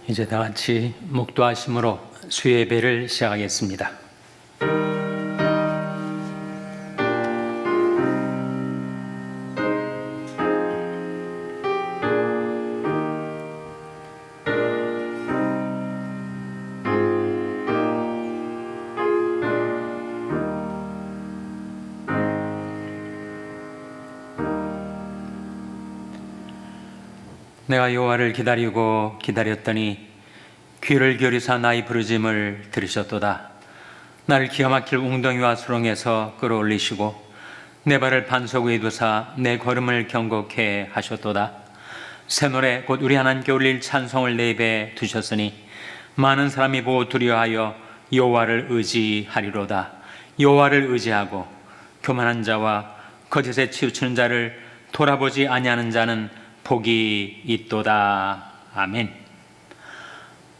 이제 다 같이 묵도하심으로 수예배를 시작하겠습니다. 내가 여호와를 기다리고 기다렸더니 귀를 기울이사 나의 부르짐을 들으셨도다. 나를 기가 막힐 웅덩이와 수렁에서 끌어올리시고 내 발을 반석 위에 두사 내 걸음을 경고케 하셨도다. 새 노래 곧 우리 하나님께 올릴 찬송을 내 입에 두셨으니 많은 사람이 보고 두려워하여 여호와를 의지하리로다. 여호와를 의지하고 교만한 자와 거짓에 치우치는 자를 돌아보지 아니하는 자는 복이 있도다. 아멘.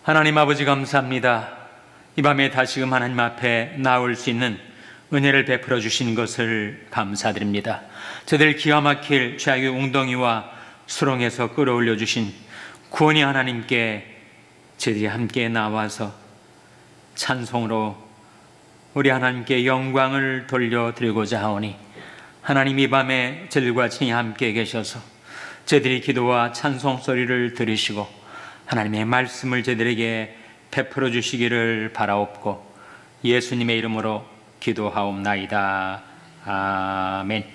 하나님 아버지 감사합니다. 이 밤에 다시금 하나님 앞에 나올 수 있는 은혜를 베풀어 주신 것을 감사드립니다. 저들 기가 막힐 죄악의 웅덩이와 수렁에서 끌어올려 주신 구원의 하나님께 저들이 함께 나와서 찬송으로 우리 하나님께 영광을 돌려드리고자 하오니 하나님 이 밤에 저들과 친히 함께 계셔서 저들이 기도와 찬송 소리를 들으시고 하나님의 말씀을 저들에게 베풀어 주시기를 바라옵고 예수님의 이름으로 기도하옵나이다. 아멘.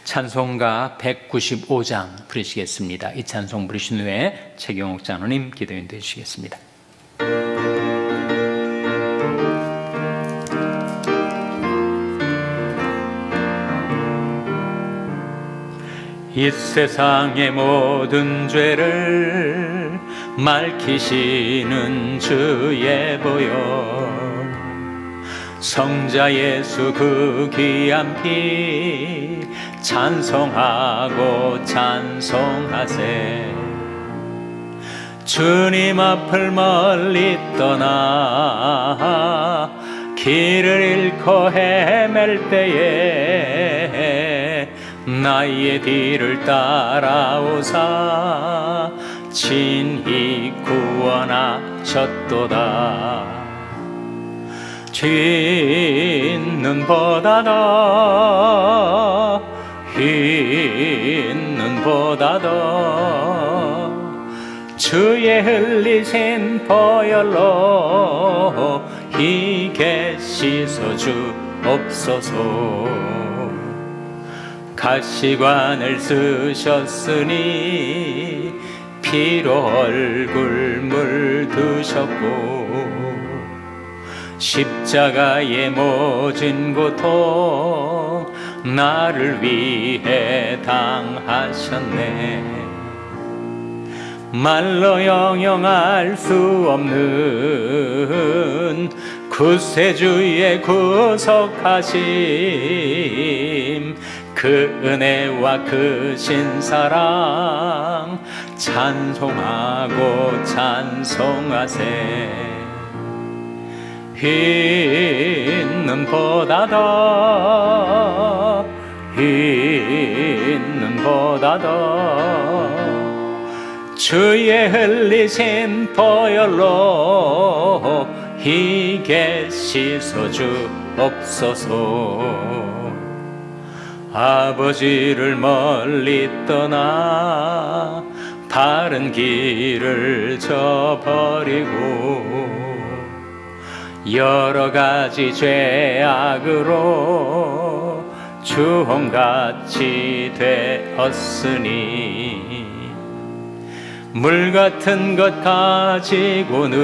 찬송가 195장 부르시겠습니다. 이 찬송 부르신 후에 최경옥 장로님 기도인 되시겠습니다. 이 세상의 모든 죄를 맑히시는 주의 보혈 성자 예수 그 귀한 피 찬송하고 찬송하세. 주님 앞을 멀리 떠나 길을 잃고 헤맬 때에 나의 뒤를 따라오사 친히 구원하셨도다. 흰 눈보다도 흰 눈보다도 주의 흘리신 보혈로 희게 씻어주옵소서. 가시관을 쓰셨으니 피로 얼굴 물드셨고 십자가의 모진 고통 나를 위해 당하셨네. 말로 영영할 수 없는 구세주의 구속하심 그 은혜와 그 신사랑 찬송하고 찬송하세. 흰 눈보다도 흰 눈보다도 주의 흘리신 보혈로 희게 씻어주옵소서. 아버지를 멀리 떠나 바른 길을 저버리고 여러 가지 죄악으로 주홍같이 되었으니 물 같은 것 가지고는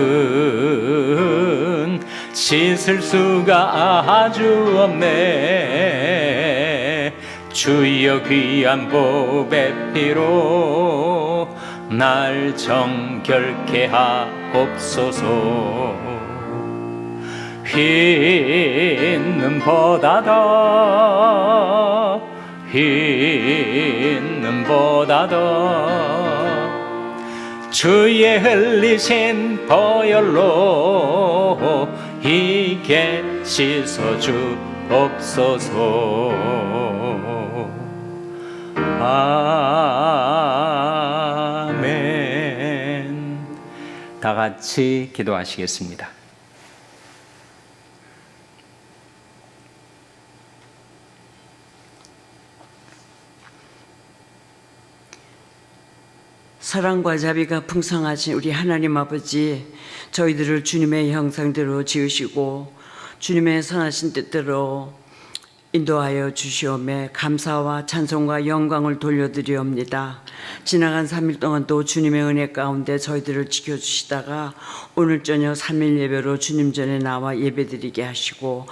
씻을 수가 아주 없네. 주여 귀한 보배 피로 날 정결케 하옵소서. 흰 눈보다도 흰 눈보다도 주의 흘리신 보혈로 희게 씻어주옵소서. 아멘. 다 같이 기도하시겠습니다. 사랑과 자비가 풍성하신 우리 하나님 아버지, 저희들을 주님의 형상대로 지으시고 주님의 선하신 뜻대로 인도하여 주시오매 감사와 찬송과 영광을 돌려드리옵니다. 지나간 3일 동안 또 주님의 은혜 가운데 저희들을 지켜주시다가 오늘 저녁 3일 예배로 주님 전에 나와 예배드리게 하시고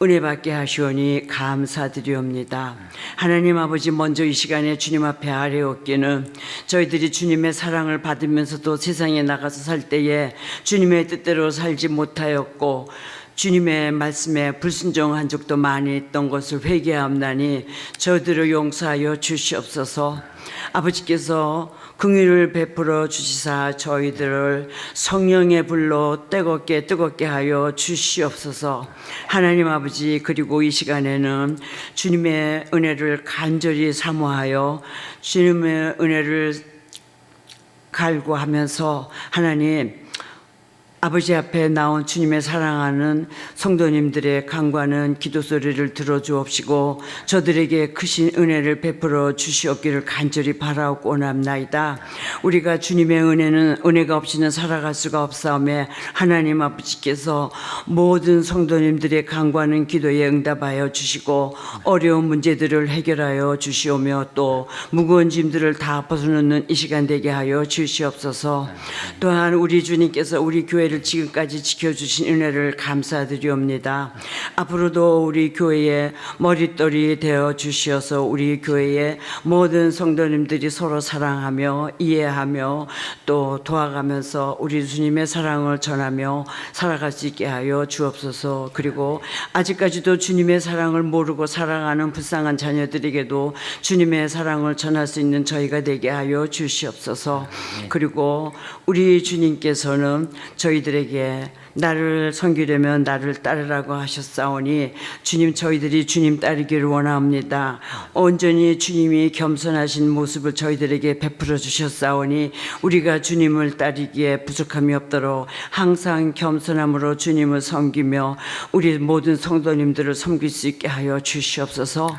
은혜 받게 하시오니 감사드리옵니다. 하나님 아버지, 먼저 이 시간에 주님 앞에 아뢰옵기는 저희들이 주님의 사랑을 받으면서도 세상에 나가서 살 때에 주님의 뜻대로 살지 못하였고 주님의 말씀에 불순종한 적도 많이 있던 것을 회개하옵나니 저희들을 용서하여 주시옵소서. 아버지께서 긍휼을 베풀어 주시사 저희들을 성령의 불로 뜨겁게 하여 주시옵소서. 하나님 아버지, 그리고 이 시간에는 주님의 은혜를 간절히 사모하여 주님의 은혜를 갈구하면서 하나님 아버지 앞에 나온 주님의 사랑하는 성도님들의 간구하는 기도 소리를 들어주옵시고 저들에게 크신 은혜를 베풀어 주시옵기를 간절히 바라옵고 원합나이다. 우리가 주님의 은혜가 없이는 살아갈 수가 없사오매 하나님 아버지께서 모든 성도님들의 간구하는 기도에 응답하여 주시고 어려운 문제들을 해결하여 주시오며 또 무거운 짐들을 다 벗어놓는 이 시간 되게 하여 주시옵소서. 또한 우리 주님께서 우리 교회를 지금까지 지켜주신 은혜를 감사드리옵니다. 앞으로도 우리 교회의 머릿돌이 되어 주시어서 우리 교회의 모든 성도님들이 서로 사랑하며 이해하며 또 도와가면서 우리 주님의 사랑을 전하며 살아갈 수 있게 하여 주옵소서. 그리고 아직까지도 주님의 사랑을 모르고 살아가는 불쌍한 자녀들에게도 주님의 사랑을 전할 수 있는 저희가 되게 하여 주시옵소서. 그리고 우리 주님께서는 저희들에게 나를 섬기려면 나를 따르라고 하셨사오니 주님, 저희들이 주님 따르기를 원합니다. 온전히 주님이 겸손하신 모습을 저희들에게 베풀어 주셨사오니 우리가 주님을 따르기에 부족함이 없도록 항상 겸손함으로 주님을 섬기며 우리 모든 성도님들을 섬길 수 있게 하여 주시옵소서.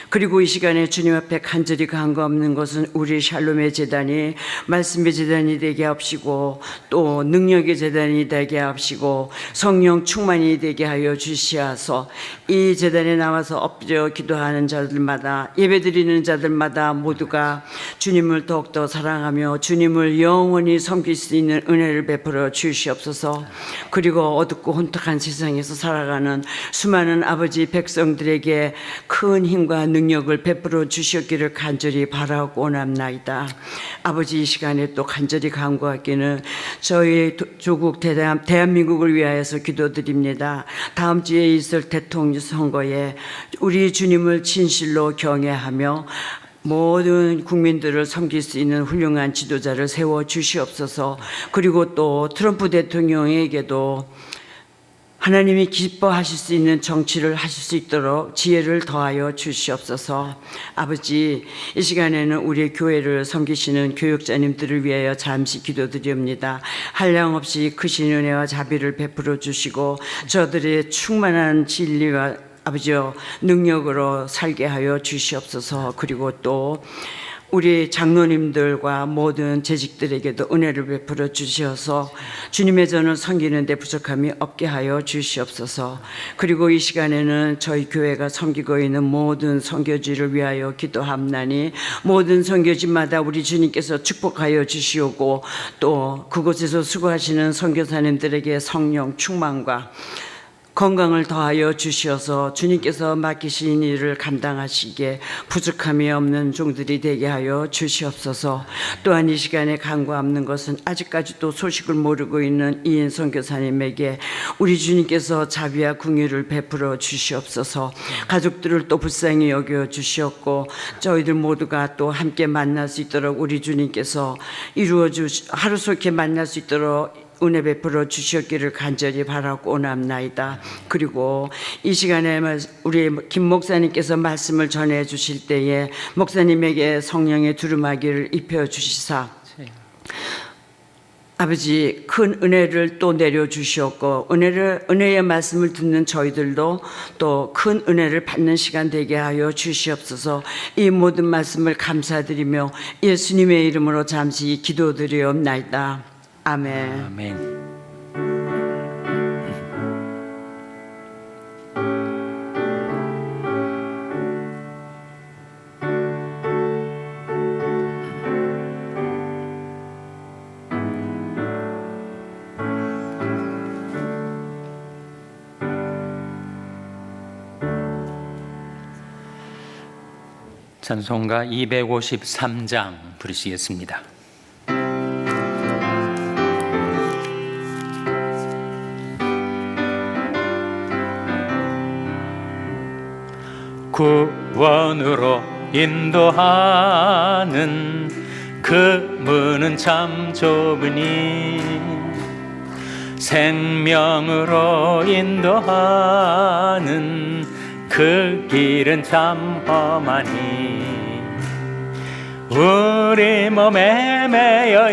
그리고 이 시간에 주님 앞에 간절히 간구 없는 것은 우리 샬롬의 제단이 말씀의 제단이 되게 하옵시고 또 능력의 제단이 되게 하옵시고 성령 충만이 되게 하여 주시어서 이 제단에 나와서 엎드려 기도하는 자들마다 예배드리는 자들마다 모두가 주님을 더욱더 사랑하며 주님을 영원히 섬길 수 있는 은혜를 베풀어 주시옵소서. 그리고 어둡고 혼탁한 세상에서 살아가는 수많은 아버지 백성들에게 큰 힘과 능력을 베풀어 주셨기를 간절히 바라고 원합나이다. 아버지, 이 시간에 또 간절히 간구하기는 저희 조국 대한민국을 위하여서 기도드립니다. 다음 주에 있을 대통령 선거에 우리 주님을 진실로 경외하며 모든 국민들을 섬길 수 있는 훌륭한 지도자를 세워 주시옵소서. 그리고 또 트럼프 대통령에게도 하나님이 기뻐하실 수 있는 정치를 하실 수 있도록 지혜를 더하여 주시옵소서. 아버지, 이 시간에는 우리 교회를 섬기시는 교육자님들을 위하여 잠시 기도드립니다. 한량없이 크신 은혜와 자비를 베풀어 주시고 저들의 충만한 진리와 아버지여 능력으로 살게 하여 주시옵소서. 그리고 또 우리 장로님들과 모든 재직들에게도 은혜를 베풀어 주시어서 주님의 전을 섬기는 데 부족함이 없게 하여 주시옵소서. 그리고 이 시간에는 저희 교회가 섬기고 있는 모든 선교지를 위하여 기도함나니 모든 선교지마다 우리 주님께서 축복하여 주시오고 또 그곳에서 수고하시는 선교사님들에게 성령 충만과 건강을 더하여 주시어서 주님께서 맡기신 일을 감당하시기에 부족함이 없는 종들이 되게 하여 주시옵소서. 또한 이 시간에 간구 없는 것은 아직까지도 소식을 모르고 있는 이인 선교사님에게 우리 주님께서 자비와 긍휼을 베풀어 주시옵소서. 가족들을 또 불쌍히 여겨 주시옵고 저희들 모두가 또 함께 만날 수 있도록 우리 주님께서 하루속히 만날 수 있도록 은혜 베풀어 주셨기를 간절히 바라고 원합나이다. 그리고 이 시간에 우리 김 목사님께서 말씀을 전해 주실 때에 목사님에게 성령의 두루마기를 입혀 주시사 아버지, 큰 은혜를 또 내려주시었고 은혜의 말씀을 듣는 저희들도 또 큰 은혜를 받는 시간 되게 하여 주시옵소서. 이 모든 말씀을 감사드리며 예수님의 이름으로 잠시 기도드리옵나이다. 아멘. 아멘. 찬송가 253장 부르시겠습니다. 구원으로 인도하는 그 문은 참 좁으니 생명으로 인도하는 그 길은 참 험하니 우리 몸에 매여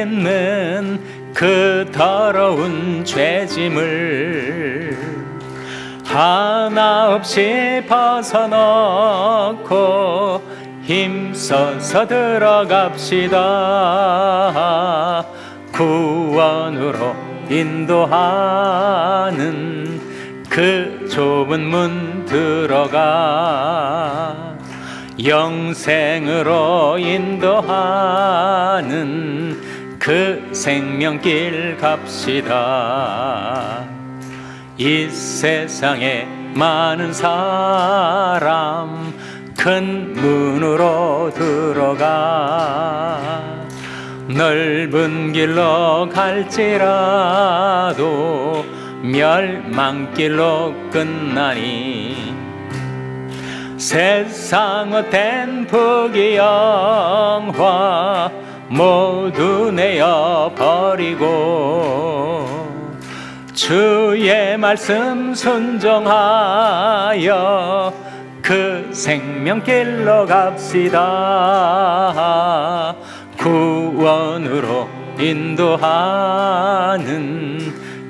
있는 그 더러운 죄짐을 하나 없이 벗어놓고 힘써서 들어갑시다. 구원으로 인도하는 그 좁은 문 들어가 영생으로 인도하는 그 생명길 갑시다. 이 세상에 많은 사람 큰 문으로 들어가 넓은 길로 갈지라도 멸망길로 끝나니 세상 헛된 부귀영화 모두 내어버리고 주의 말씀 순종하여 그 생명길로 갑시다. 구원으로 인도하는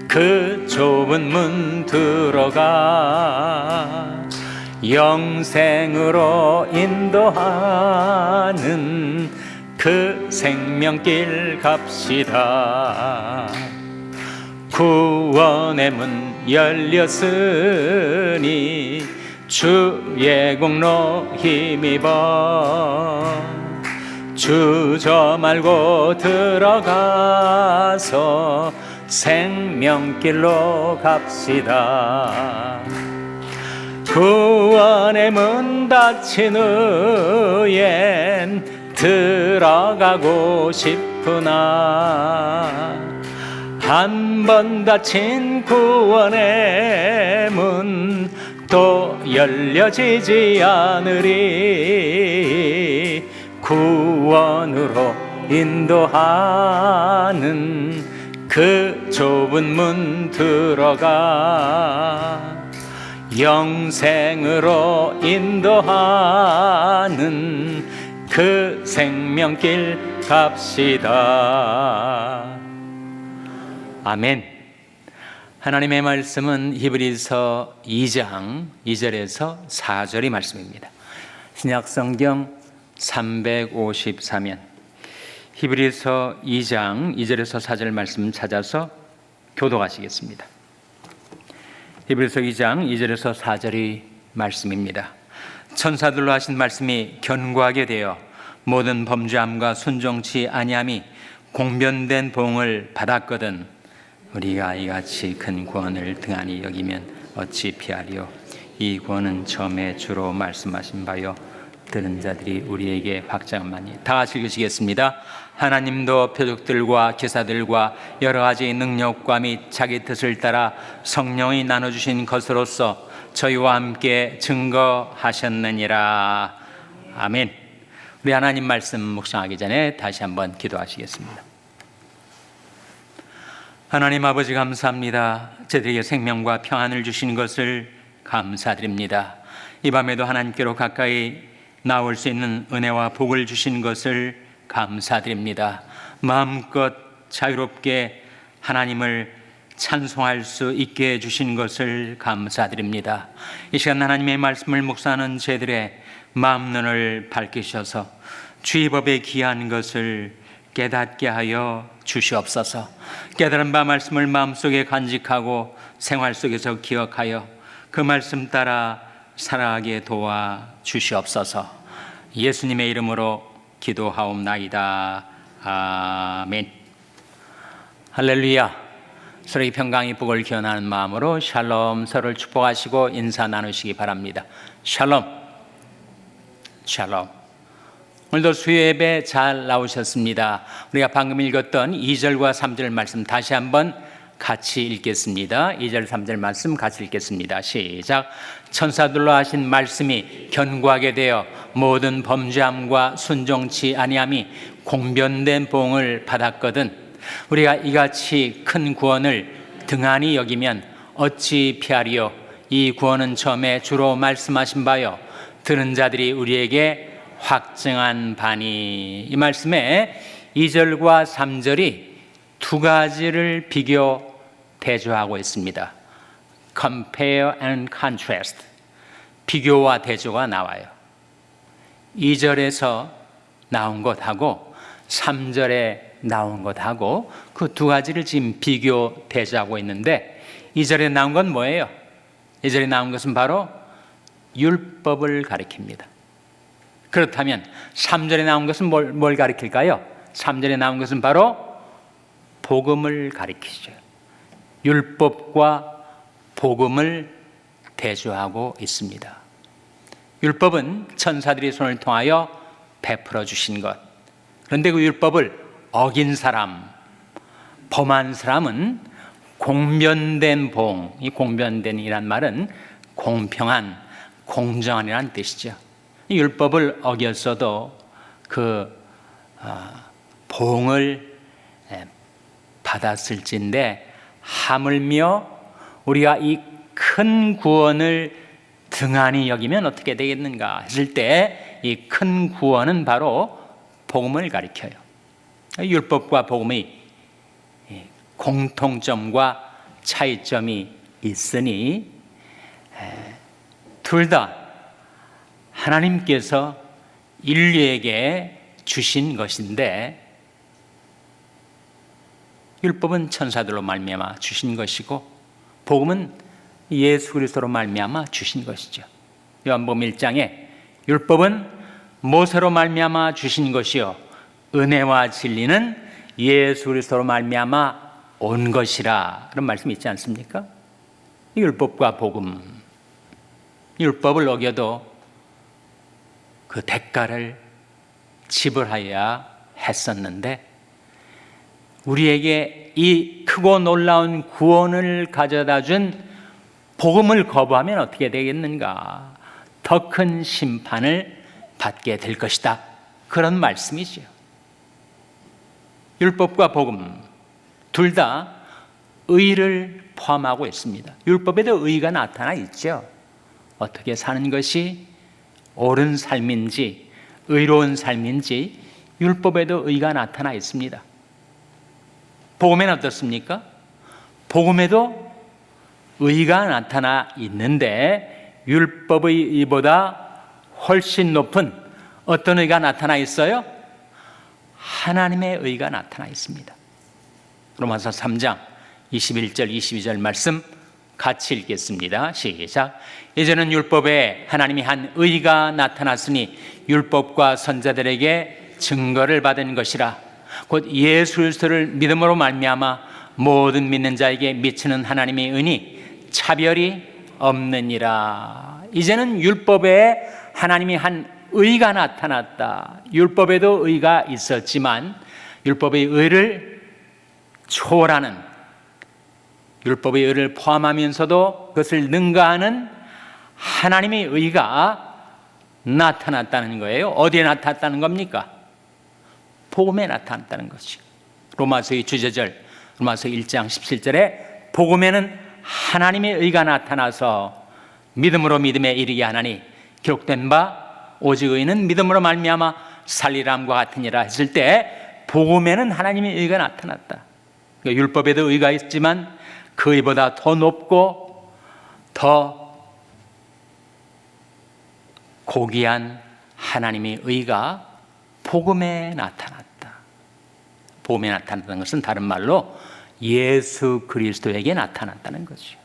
그 좁은 문 들어가 영생으로 인도하는 그 생명길 갑시다. 구원의 문 열렸으니 주의 공로 힘입어 주저 말고 들어가서 생명길로 갑시다. 구원의 문 닫힌 후엔 들어가고 싶으나 한 번 닫힌 구원의 문 또 열려지지 않으리. 구원으로 인도하는 그 좁은 문 들어가 영생으로 인도하는 그 생명길 갑시다. 아멘. 하나님의 말씀은 히브리서 2장 2절에서 4절의 말씀입니다. 신약성경 354면 히브리서 2장 2절에서 4절 말씀 찾아서 교독하시겠습니다. 히브리서 2장 2절에서 4절의 말씀입니다. 천사들로 하신 말씀이 견고하게 되어 모든 범죄함과 순종치 아니함이 공변된 보응을 받았거든 우리가 이같이 큰 구원을 등한히 여기면 어찌 피하리요. 이 구원은 처음에 주로 말씀하신 바요 들은 자들이 우리에게 박장하니. 다 같이 읽으시겠습니다. 하나님도 표적들과 기사들과 여러 가지 능력과 및 자기 뜻을 따라 성령이 나눠주신 것으로서 저희와 함께 증거하셨느니라. 아멘. 우리 하나님 말씀 묵상하기 전에 다시 한번 기도하시겠습니다. 하나님 아버지 감사합니다. 저들에게 생명과 평안을 주신 것을 감사드립니다. 이 밤에도 하나님께로 가까이 나올 수 있는 은혜와 복을 주신 것을 감사드립니다. 마음껏 자유롭게 하나님을 찬송할 수 있게 해주신 것을 감사드립니다. 이 시간 하나님의 말씀을 묵상하는 저희들의 마음눈을 밝히셔서 주의 법에 귀한 것을 깨닫게 하여 주시옵소서. 깨달은 바 말씀을 마음속에 간직하고 생활 속에서 기억하여 그 말씀 따라 살아가게 도와 주시옵소서. 예수님의 이름으로 기도하옵나이다. 아멘. 할렐루야. 서로의 평강의 복을 기원하는 마음으로 샬롬, 서로를 축복하시고 인사 나누시기 바랍니다. 샬롬. 샬롬. 오늘도 수요 예배 잘 나오셨습니다. 우리가 방금 읽었던 2절과 3절 말씀 다시 한번 같이 읽겠습니다. 2절 3절 말씀 같이 읽겠습니다. 시작. 천사들로 하신 말씀이 견고하게 되어 모든 범죄함과 순종치 아니함이 공변된 보응을 받았거든 우리가 이같이 큰 구원을 등한히 여기면 어찌 피하리요. 이 구원은 처음에 주로 말씀하신 바요 들은 자들이 우리에게 확증한 바니. 이 말씀에 2절과 3절이 두 가지를 비교 대조하고 있습니다. Compare and contrast. 비교와 대조가 나와요. 2절에서 나온 것하고 3절에 나온 것하고 그 두 가지를 지금 비교 대조하고 있는데 2절에 나온 건 뭐예요? 2절에 나온 것은 바로 율법을 가리킵니다. 그렇다면 3절에 나온 것은 뭘 가리킬까요? 3절에 나온 것은 바로 복음을 가리키죠. 율법과 복음을 대조하고 있습니다. 율법은 천사들이 손을 통하여 베풀어 주신 것. 그런데 그 율법을 어긴 사람, 범한 사람은 공변된 봉, 이 공변된이란 말은 공평한, 공정한이라는 뜻이죠. 이 율법을 어겼어도 그 봉을 받았을진데 하물며 우리가 이 큰 구원을 등한히 여기면 어떻게 되겠는가 했을 때 이 큰 구원은 바로 복음을 가리켜요. 율법과 복음의 공통점과 차이점이 있으니 둘 다 하나님께서 인류에게 주신 것인데 율법은 천사들로 말미암아 주신 것이고 복음은 예수 그리스도로 말미암아 주신 것이죠. 요한복음 1장에 율법은 모세로 말미암아 주신 것이요 은혜와 진리는 예수 그리스도로 말미암아 온 것이라 그런 말씀이 있지 않습니까? 율법과 복음, 율법을 어겨도 그 대가를 지불하여야 했었는데 우리에게 이 크고 놀라운 구원을 가져다 준 복음을 거부하면 어떻게 되겠는가? 더 큰 심판을 받게 될 것이다. 그런 말씀이죠. 율법과 복음 둘 다 의를 포함하고 있습니다. 율법에도 의가 나타나 있죠. 어떻게 사는 것이 옳은 삶인지 의로운 삶인지 율법에도 의가 나타나 있습니다. 복음에는 어떻습니까? 복음에도 의가 나타나 있는데 율법의 의보다 훨씬 높은 어떤 의가 나타나 있어요? 하나님의 의가 나타나 있습니다. 로마서 3장 21절 22절 말씀 같이 읽겠습니다. 시작. 이제는 율법에 하나님이 한 의가 나타났으니 율법과 선자들에게 증거를 받은 것이라. 곧 예수 그리스도를 믿음으로 말미암아 모든 믿는 자에게 미치는 하나님의 은이 차별이 없느니라. 이제는 율법에 하나님이 한 의가 나타났다. 율법에도 의가 있었지만 율법의 의를 초월하는, 율법의 의를 포함하면서도 그것을 능가하는 하나님의 의가 나타났다는 거예요. 어디에 나타났다는 겁니까? 복음에 나타났다는 것이죠. 로마서의 주제절 로마서 1장 17절에 복음에는 하나님의 의가 나타나서 믿음으로 믿음에 이르게 하나니 기록된 바 오직 의는 믿음으로 말미암아 살리람과 같으니라 했을 때 복음에는 하나님의 의가 나타났다. 그러니까 율법에도 의가 있지만 그 의보다 더 높고 더 고귀한 하나님의 의가 복음에 나타났다. 복음에 나타났다는 것은 다른 말로 예수 그리스도에게 나타났다는 거죠.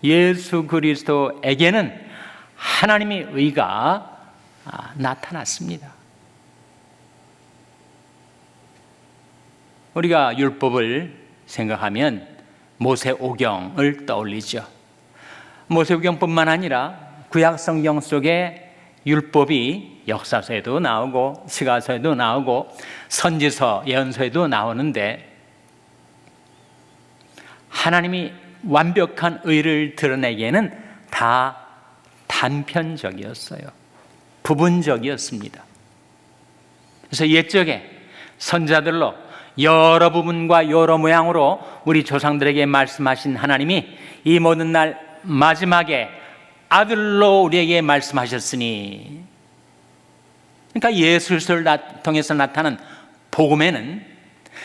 예수 그리스도에게는 하나님의 의가 나타났습니다. 우리가 율법을 생각하면 모세오경을 떠올리죠. 모세오경뿐만 아니라 구약 성경 속에 율법이 역사서에도 나오고 시가서에도 나오고 선지서, 예언서에도 나오는데 하나님이 완벽한 의를 드러내기에는 다 단편적이었어요. 부분적이었습니다. 그래서 옛적에 선자들로 여러 부분과 여러 모양으로 우리 조상들에게 말씀하신 하나님이 이 모든 날 마지막에 아들로 우리에게 말씀하셨으니, 그러니까 예수 그리스도를 통해서 나타난 복음에는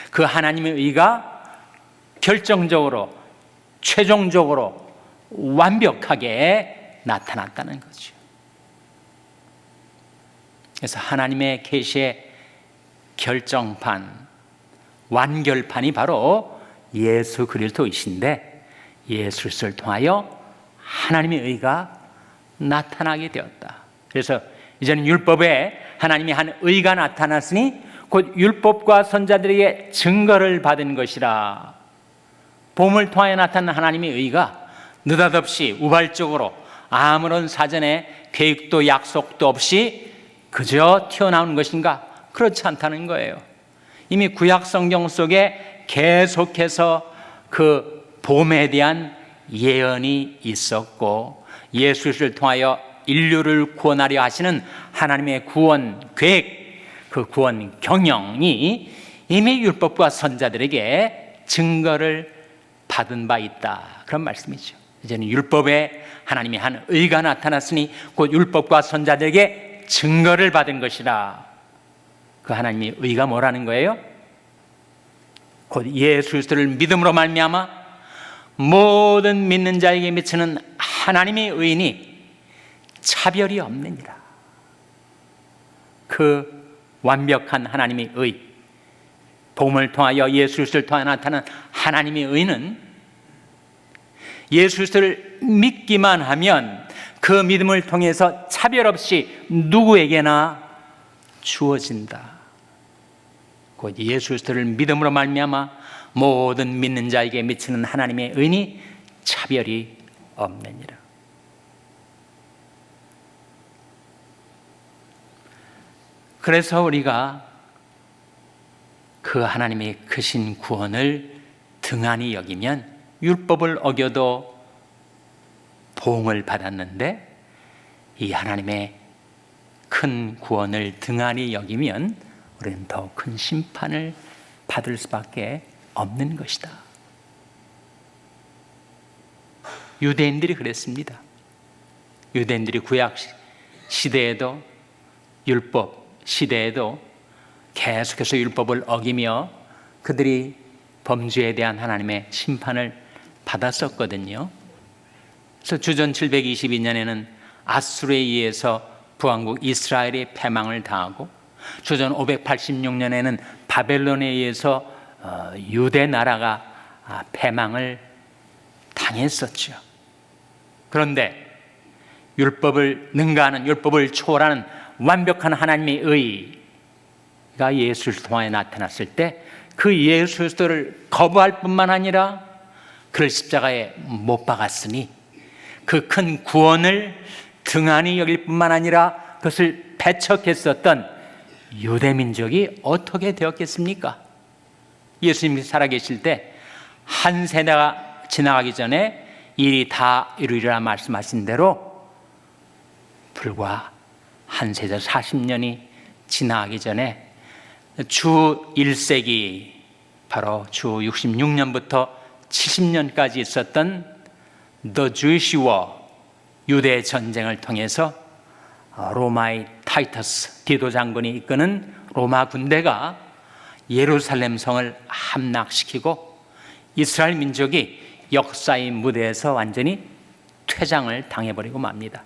그 하나님의 의가 결정적으로 최종적으로 완벽하게 나타났다는 거죠. 그래서 하나님의 계시의 결정판, 완결판이 바로 예수 그리스도이신데 예수 그리스도를 통하여 하나님의 의가 나타나게 되었다. 그래서 이제는 율법에 하나님이 한 의가 나타났으니 곧 율법과 선자들에게 증거를 받은 것이라. 복음을 통하여 나타난 하나님의 의가 느닷없이 우발적으로 아무런 사전에 계획도 약속도 없이 그저 튀어나오는 것인가? 그렇지 않다는 거예요. 이미 구약 성경 속에 계속해서 그 복음에 대한 예언이 있었고 예수 그리스도를 통하여 인류를 구원하려 하시는 하나님의 구원 계획, 그 구원 경영이 이미 율법과 선자들에게 증거를 받은 바 있다. 그런 말씀이죠. 이제는 율법에 하나님이 한 의가 나타났으니 곧 율법과 선자들에게 증거를 받은 것이라. 그 하나님의 의가 뭐라는 거예요? 곧 예수 그리스도를 믿음으로 말미암아 모든 믿는 자에게 미치는 하나님의 의인이 차별이 없느니라. 그 완벽한 하나님의 의, 복음을 통하여 예수 그리스도를 통하여 나타난 하나님의 의는 예수 그리스도를 믿기만 하면 그 믿음을 통해서 차별 없이 누구에게나 주어진다. 곧 예수 그리스도를 믿음으로 말미암아 모든 믿는 자에게 미치는 하나님의 의인이 차별이 없느니라. 그래서 우리가 그 하나님의 크신 구원을 등한히 여기면 율법을 어겨도 보응을 받았는데 이 하나님의 큰 구원을 등한히 여기면 우리는 더 큰 심판을 받을 수밖에 없는 것이다. 유대인들이 그랬습니다. 유대인들이 구약 시대에도 율법 시대에도 계속해서 율법을 어기며 그들이 범죄에 대한 하나님의 심판을 받았었거든요. 그래서 주전 722년에는 아수르에 의해서 북왕국 이스라엘이 패망을 당하고 주전 586년에는 바벨론에 의해서 유대 나라가 패망을 당했었죠. 그런데 율법을 능가하는, 율법을 초월하는 완벽한 하나님의 의가 예수를 통하여 나타났을 때 그 예수 그리스도를 거부할 뿐만 아니라 그를 십자가에 못 박았으니 그 큰 구원을 등한히 여길 뿐만 아니라 그것을 배척했었던 유대민족이 어떻게 되었겠습니까? 예수님이 살아계실 때 한 세대가 지나가기 전에 일이 다 이루리라 말씀하신 대로 불과 한 세대 40년이 지나가기 전에 주 1세기 바로 주 66년부터 70년까지 있었던 The Jewish War, 유대 전쟁을 통해서 로마의 타이터스 디도 장군이 이끄는 로마 군대가 예루살렘 성을 함락시키고 이스라엘 민족이 역사의 무대에서 완전히 퇴장을 당해버리고 맙니다.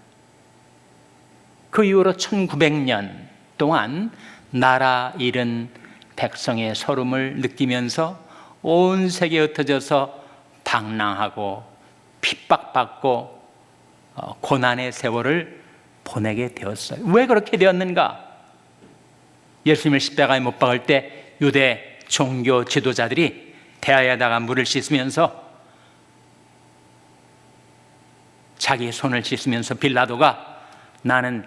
그 이후로 1900년 동안 나라 잃은 백성의 서름을 느끼면서 온 세계에 흩어져서 방랑하고 핍박받고 고난의 세월을 보내게 되었어요. 왜 그렇게 되었는가? 예수님을 십자가에 못 박을 때 유대 종교 지도자들이 대야에다가 물을 씻으면서 자기 손을 씻으면서 빌라도가 나는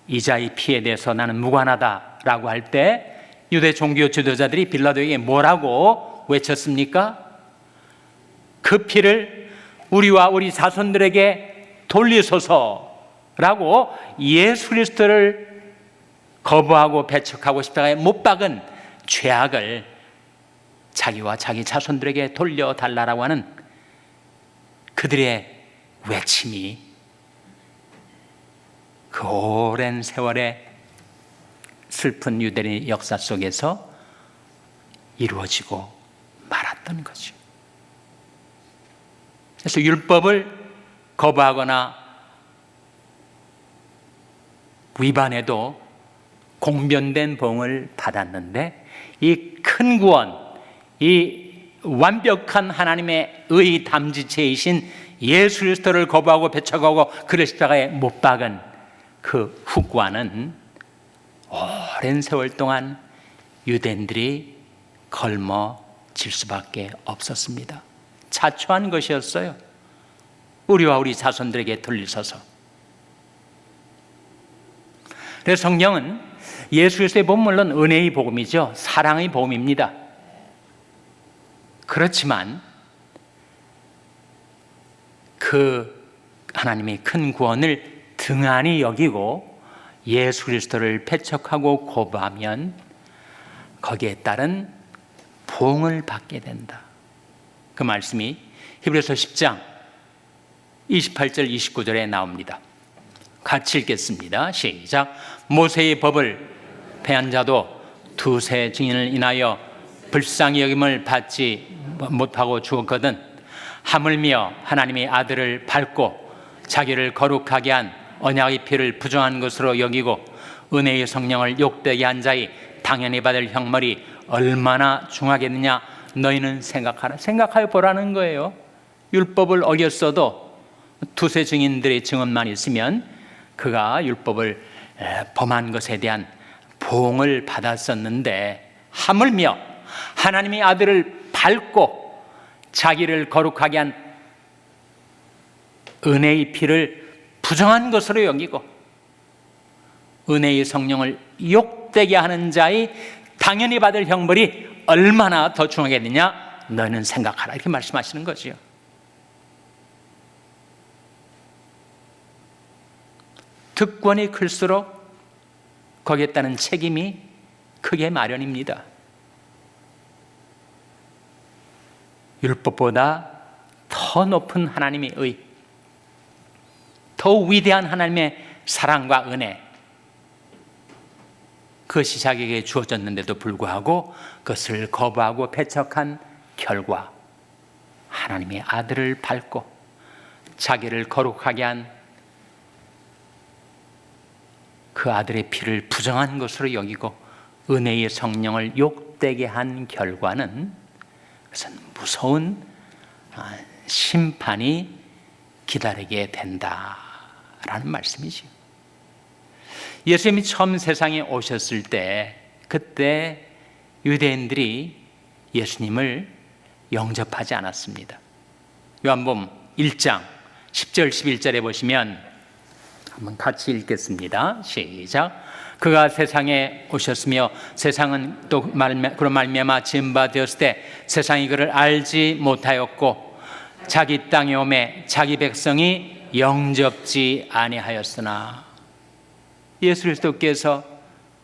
이자의 피에 대해서 나는 무관하다라고 할 때 유대 종교 지도자들이 빌라도에게 뭐라고 외쳤습니까? 그 피를 우리와 우리 자손들에게 돌리소서라고 예수 그리스도를 거부하고 배척하고 십자가에 못 박은 죄악을 자기와 자기 자손들에게 돌려달라고 하는 그들의 외침이 그 오랜 세월의 슬픈 유대인의 역사 속에서 이루어지고 말았던 거죠. 그래서 율법을 거부하거나 위반해도 공변된 봉을 받았는데 이 큰 구원, 이 완벽한 하나님의 의 담지체이신 예수 그리스도를 거부하고 배척하고 그를 십자가에 못 박은 그 후과는 오랜 세월 동안 유대인들이 걸머질 수밖에 없었습니다. 자초한 것이었어요. 우리와 우리 자손들에게 돌리소서. 그래서 성경은 예수 그리스도의 복음은 물론 은혜의 복음이죠. 사랑의 복음입니다. 그렇지만 그 하나님의 큰 구원을 등한히 여기고 예수 그리스도를 배척하고 거부하면 거기에 따른 보응을 받게 된다. 그 말씀이 히브리서 10장 28절 29절에 나옵니다. 같이 읽겠습니다. 시작. 모세의 법을 폐한 자도 두세 증인을 인하여 불쌍히 여김을 받지 못하고 죽었거든 하물며 하나님의 아들을 밟고 자기를 거룩하게 한 언약의 피를 부정한 것으로 여기고 은혜의 성령을 욕되게 한 자의 당연히 받을 형벌이 얼마나 중하겠느냐 너희는 생각하라. 생각하여 보라는 거예요. 율법을 어겼어도 두세 증인들의 증언만 있으면 그가 율법을 범한 것에 대한 보응을 받았었는데 하물며 하나님의 아들을 밟고 자기를 거룩하게 한 은혜의 피를 부정한 것으로 여기고 은혜의 성령을 욕되게 하는 자의 당연히 받을 형벌이 얼마나 더 중하겠느냐 너희는 생각하라 이렇게 말씀하시는 거죠. 득권이 클수록 거기에 따른 책임이 크게 마련입니다. 율법보다 더 높은 하나님의 의, 더 위대한 하나님의 사랑과 은혜, 그것이 자기에게 주어졌는데도 불구하고 그것을 거부하고 배척한 결과 하나님의 아들을 밟고 자기를 거룩하게 한 그 아들의 피를 부정한 것으로 여기고 은혜의 성령을 욕되게 한 결과는 그것은 무서운 심판이 기다리게 된다라는 말씀이죠. 예수님이 처음 세상에 오셨을 때 그때 유대인들이 예수님을 영접하지 않았습니다. 요한복음 1장 10절 11절에 보시면 한번 같이 읽겠습니다. 시작. 그가 세상에 오셨으며 세상은 또 그런 말미암아 지은 바 되었을 때 세상이 그를 알지 못하였고 자기 땅에 오매 자기 백성이 영접지 아니하였으나 예수 그리스도께서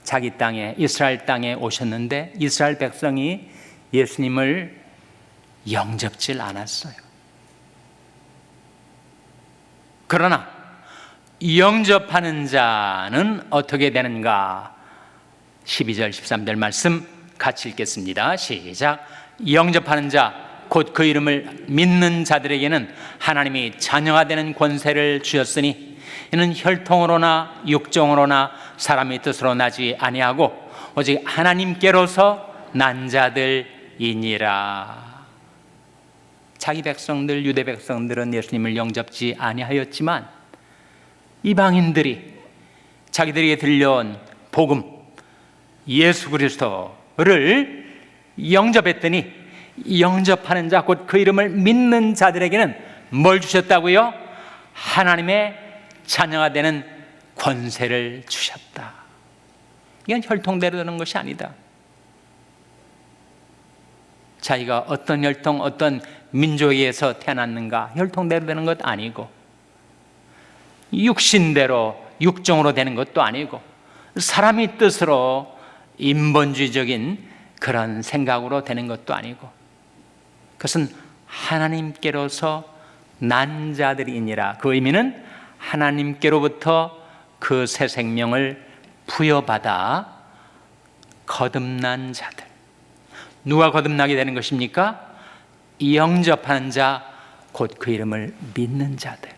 자기 땅에 이스라엘 땅에 오셨는데 이스라엘 백성이 예수님을 영접질 않았어요. 그러나 영접하는 자는 어떻게 되는가? 12절 13절 말씀 같이 읽겠습니다. 시작. 영접하는 자 곧 그 이름을 믿는 자들에게는 하나님이 자녀가 되는 권세를 주셨으니 이는 혈통으로나 육정으로나 사람의 뜻으로 나지 아니하고 오직 하나님께로서 난 자들이니라. 자기 백성들, 유대 백성들은 예수님을 영접지 아니하였지만 이방인들이 자기들에게 들려온 복음 예수 그리스도를 영접했더니 영접하는 자 곧 그 이름을 믿는 자들에게는 뭘 주셨다고요? 하나님의 자녀가 되는 권세를 주셨다. 이건 혈통대로 되는 것이 아니다. 자기가 어떤 혈통, 어떤 민족에서 태어났는가 혈통대로 되는 것 아니고 육신대로 육정으로 되는 것도 아니고 사람의 뜻으로 인본주의적인 그런 생각으로 되는 것도 아니고 그것은 하나님께로서 난 자들이니라. 그 의미는 하나님께로부터 그 새 생명을 부여받아 거듭난 자들. 누가 거듭나게 되는 것입니까? 영접하는 자, 곧 그 이름을 믿는 자들.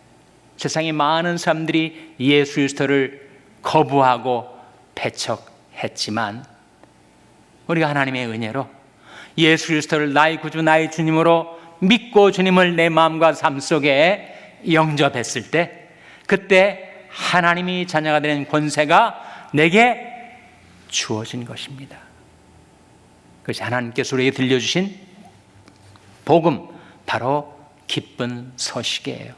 세상에 많은 사람들이 예수 그리스도를 거부하고 배척했지만 우리가 하나님의 은혜로 예수 그리스도를 나의 구주, 나의 주님으로 믿고 주님을 내 마음과 삶 속에 영접했을 때 그때 하나님이 자녀가 되는 권세가 내게 주어진 것입니다. 그것이 하나님께서 우리에게 들려주신 복음, 바로 기쁜 소식이에요.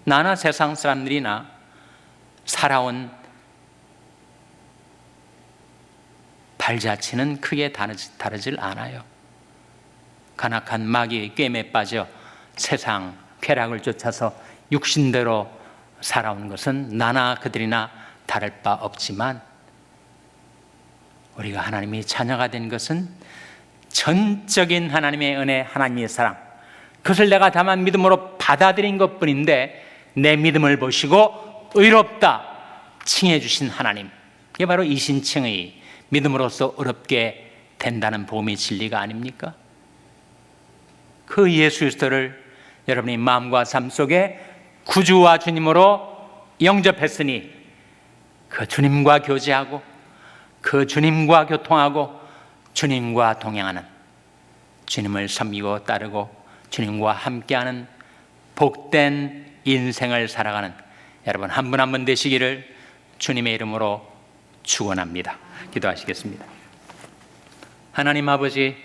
나나 세상 사람들이나 살아온 발자취는 크게 다르질 않아요. 간악한 마귀의 꿰매 빠져 세상 쾌락을 쫓아서 육신대로 살아온 것은 나나 그들이나 다를 바 없지만 우리가 하나님의 자녀가 된 것은 전적인 하나님의 은혜, 하나님의 사랑, 그것을 내가 다만 믿음으로 받아들인 것뿐인데 내 믿음을 보시고 의롭다 칭해 주신 하나님, 이게 바로 이신칭의 믿음으로써 의롭게 된다는 복음의 진리가 아닙니까? 그 예수 그리스도를 여러분의 마음과 삶 속에 구주와 주님으로 영접했으니 그 주님과 교제하고 그 주님과 교통하고 주님과 동행하는, 주님을 섬기고 따르고 주님과 함께하는 복된 인생을 살아가는 여러분 한 분 한 분 되시기를 주님의 이름으로 축원합니다. 기도하시겠습니다. 하나님 아버지,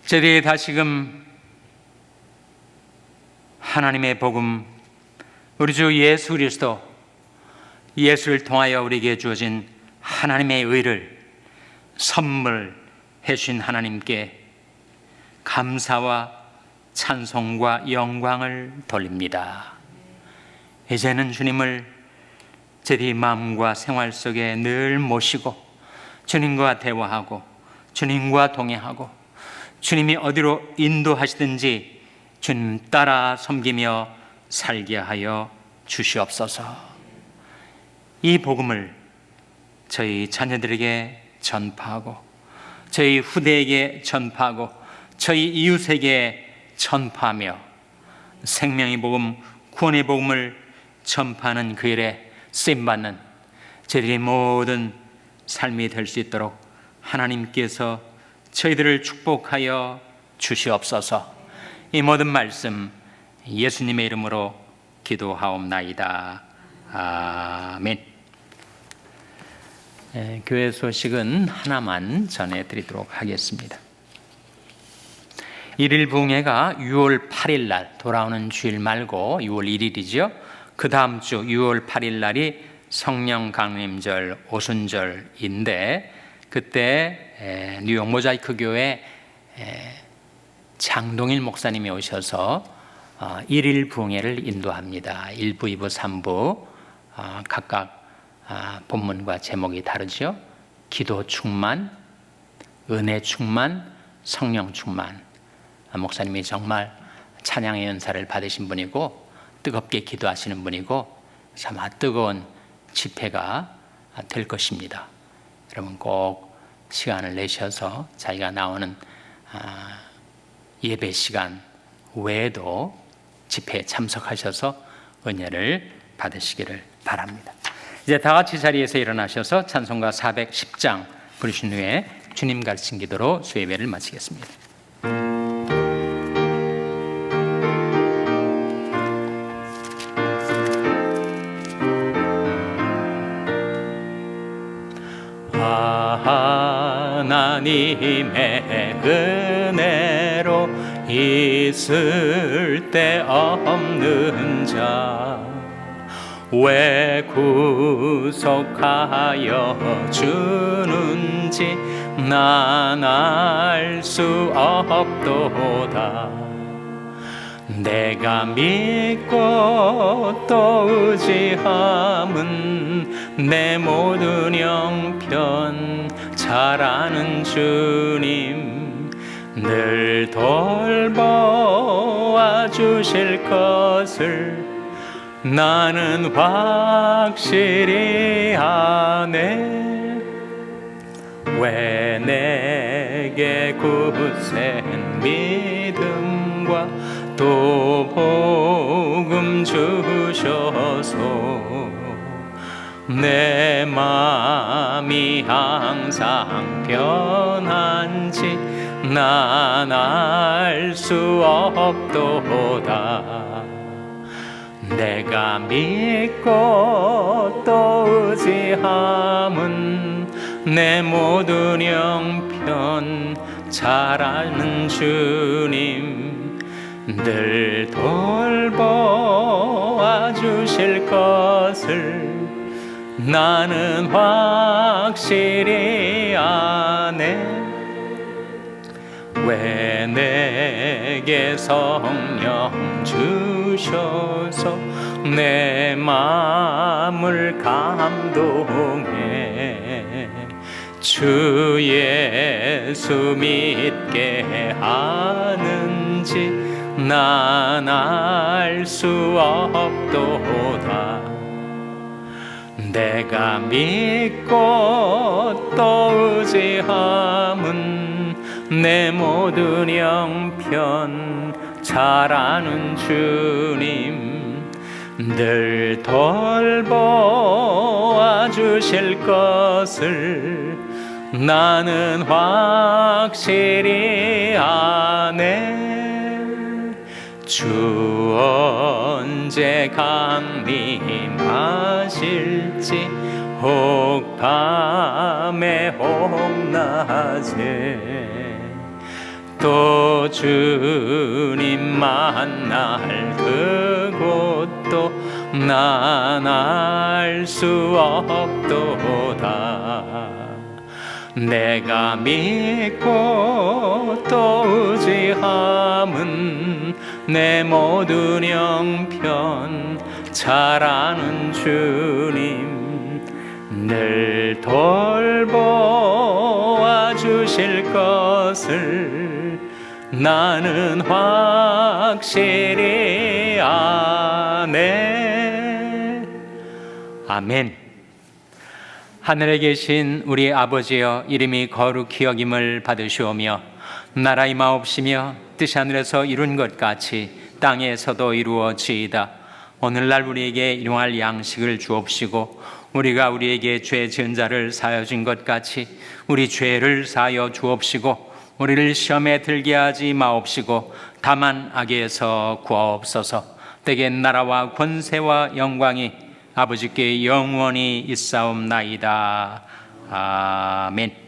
저희들이 다시금 하나님의 복음, 우리 주 예수 그리스도, 예수를 통하여 우리에게 주어진 하나님의 의를 선물해 주신 하나님께 감사와 찬송과 영광을 돌립니다. 이제는 주님을 저희 마음과 생활 속에 늘 모시고 주님과 대화하고 주님과 동행하고 주님이 어디로 인도하시든지 주님 따라 섬기며 살게 하여 주시옵소서. 이 복음을 저희 자녀들에게 전파하고 저희 후대에게 전파하고 저희 이웃에게 전파하며 생명의 복음, 구원의 복음을 전파하는 그 일에 쓰임받는 저희들의 모든 삶이 될 수 있도록 하나님께서 저희들을 축복하여 주시옵소서. 이 모든 말씀 예수님의 이름으로 기도하옵나이다. 아멘. 교회 소식은 하나만 전해드리도록 하겠습니다. 1일 부흥회가 6월 8일 날, 돌아오는 주일 말고 6월 1일이죠. 그 다음 주 6월 8일 날이 성령 강림절 오순절인데 그때 뉴욕 모자이크 교회 장동일 목사님이 오셔서 1일 부흥회를 인도합니다. 1부, 2부, 3부 각각 본문과 제목이 다르죠. 기도 충만, 은혜 충만, 성령 충만. 목사님이 정말 찬양의 연사를 받으신 분이고 뜨겁게 기도하시는 분이고 아마 뜨거운 집회가 될 것입니다. 여러분 꼭 시간을 내셔서 자기가 나오는 예배 시간 외에도 집회에 참석하셔서 은혜를 받으시기를 바랍니다. 이제 다 같이 자리에서 일어나셔서 찬송가 410장 부르신 후에 주님 가르친 기도로 수예배를 마치겠습니다. 하나님의 은혜로 있을 데 없는 자 왜 구속하여 주는지 난 알 수 없도다. 내가 믿고 또 의지함은 내 모든 형편 잘 아는 주님 늘 돌보아 주실 것을 나는 확실히 아네. 왜 내게 굳센 믿음과 또 복음 주셔서 내 마음이 항상 변한지 난 알 수 없도다. 내가 믿고 또 의지함은 내 모든 형편 잘 아는 주님 늘 돌보아 주실 것을 나는 확실히 아네. 왜 내게 성령 주셔서 내 마음을 감동해 주 예수 믿게 하는지 난 알 수 없도다. 내가 믿고 또 의지함은 내 모든 형편 잘 아는 주님 늘 돌보아 주실 것을 나는 확실히 아네. 주 언제 강림하실지 혹 밤에 혹 낮에 또 주님 만날 그곳도 난 알 수 없도다. 내가 믿고 또 의지함은 내 모든 형편 잘 아는 주님 늘 돌보아 주실 것을 나는 확실히 아네. 아멘. 하늘에 계신 우리 아버지여 이름이 거룩히 여김을 받으시오며 나라의 마옵시며 뜻이 하늘에서 이룬 것 같이 땅에서도 이루어지이다. 오늘날 우리에게 일용할 양식을 주옵시고 우리가 우리에게 죄 지은 자를 사하여 준 것 같이 우리 죄를 사하여 주옵시고 우리를 시험에 들게 하지 마옵시고 다만 악에서 구하옵소서. 때에 나라와 권세와 영광이 아버지께 영원히 있사옵나이다. 아멘.